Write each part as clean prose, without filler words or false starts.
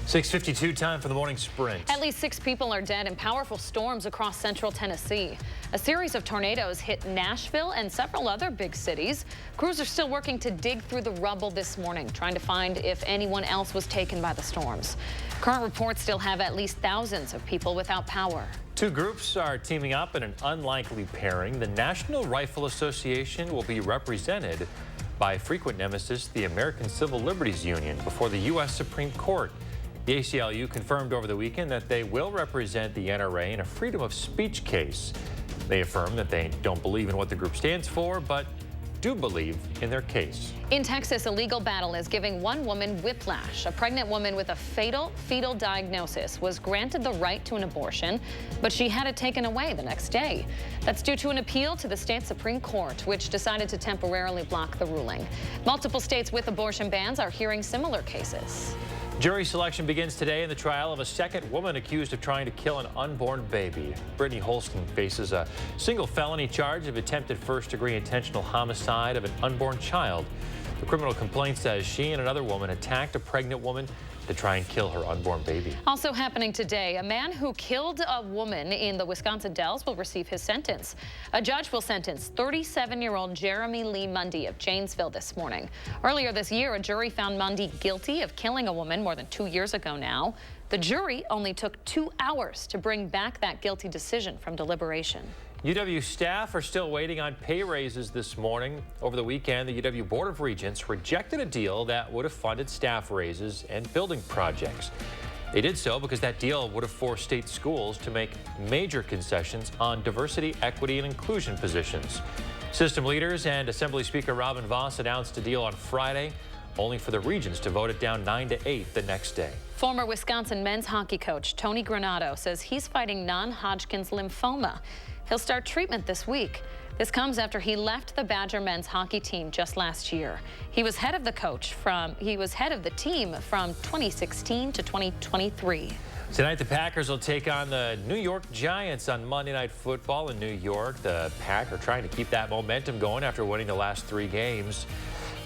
6:52, time for the morning sprint. At least 6 people are dead in powerful storms across central Tennessee. A series of tornadoes hit Nashville and several other big cities. Crews are still working to dig through the rubble this morning, trying to find if anyone else was taken by the storms. Current reports still have at least thousands of people without power. Two groups are teaming up in an unlikely pairing. The National Rifle Association will be represented by frequent nemesis, the American Civil Liberties Union, before the U.S. Supreme Court. The ACLU confirmed over the weekend that they will represent the NRA in a freedom of speech case. They affirm that they don't believe in what the group stands for, but do believe in their case. In Texas, a legal battle is giving one woman whiplash. A pregnant woman with a fatal fetal diagnosis was granted the right to an abortion, but she had it taken away the next day. That's due to an appeal to the state Supreme Court, which decided to temporarily block the ruling. Multiple states with abortion bans are hearing similar cases. Jury selection begins today in the trial of a second woman accused of trying to kill an unborn baby. Brittany Holston faces a single felony charge of attempted first-degree intentional homicide of an unborn child. The criminal complaint says she and another woman attacked a pregnant woman to try and kill her unborn baby. Also happening today, a man who killed a woman in the Wisconsin Dells will receive his sentence. A judge will sentence 37-year-old Jeremy Lee Mundy of Janesville this morning. Earlier this year, a jury found Mundy guilty of killing a woman more than 2 years ago now. The jury only took 2 hours to bring back that guilty decision from deliberation. UW staff are still waiting on pay raises this morning. Over the weekend, the UW Board of Regents rejected a deal that would have funded staff raises and building projects. They did so because that deal would have forced state schools to make major concessions on diversity, equity, and inclusion positions. System leaders and Assembly Speaker Robin Vos announced a deal on Friday, only for the Regents to vote it down 9-8 the next day. Former Wisconsin men's hockey coach Tony Granato says he's fighting non-Hodgkin's lymphoma. He'll start treatment this week. This comes after he left the Badger men's hockey team just last year. He was head of the team from 2016 to 2023. Tonight, the Packers will take on the New York Giants on Monday Night Football in New York. The Pack are trying to keep that momentum going after winning the last 3 games.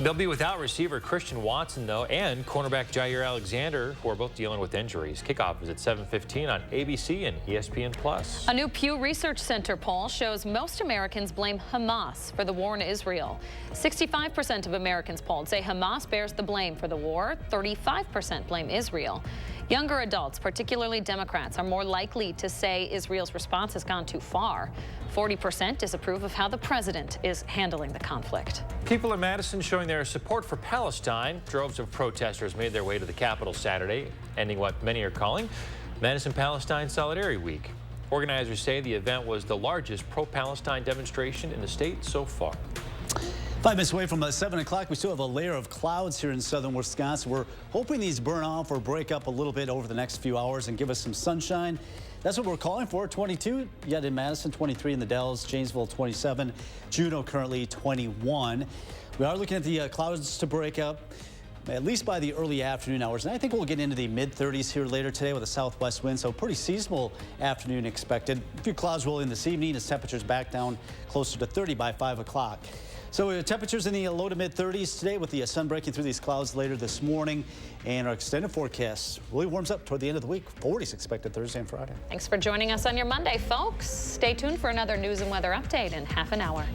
They'll be without receiver Christian Watson, though, and cornerback Jair Alexander, who are both dealing with injuries. Kickoff is at 7:15 on ABC and ESPN+. A new Pew Research Center poll shows most Americans blame Hamas for the war in Israel. 65% of Americans polled say Hamas bears the blame for the war. 35% blame Israel. Younger adults, particularly Democrats, are more likely to say Israel's response has gone too far. 40% disapprove of how the president is handling the conflict. People in Madison showing their support for Palestine. Droves of protesters made their way to the Capitol Saturday, ending what many are calling Madison-Palestine Solidarity Week. Organizers say the event was the largest pro-Palestine demonstration in the state so far. 5 minutes away from 7 o'clock, we still have a layer of clouds here in southern Wisconsin. We're hoping these burn off or break up a little bit over the next few hours and give us some sunshine. That's what we're calling for. 22 yet in Madison, 23 in the Dells, Janesville 27, Juneau currently 21. We are looking at the clouds to break up at least by the early afternoon hours. And I think we'll get into the mid-30s here later today with a southwest wind, so pretty seasonal afternoon expected. A few clouds rolling this evening as temperatures back down closer to 30 by 5 o'clock. So temperatures in the low to mid-30s today with the sun breaking through these clouds later this morning. And our extended forecast really warms up toward the end of the week. 40s expected Thursday and Friday. Thanks for joining us on your Monday, folks. Stay tuned for another news and weather update in half an hour.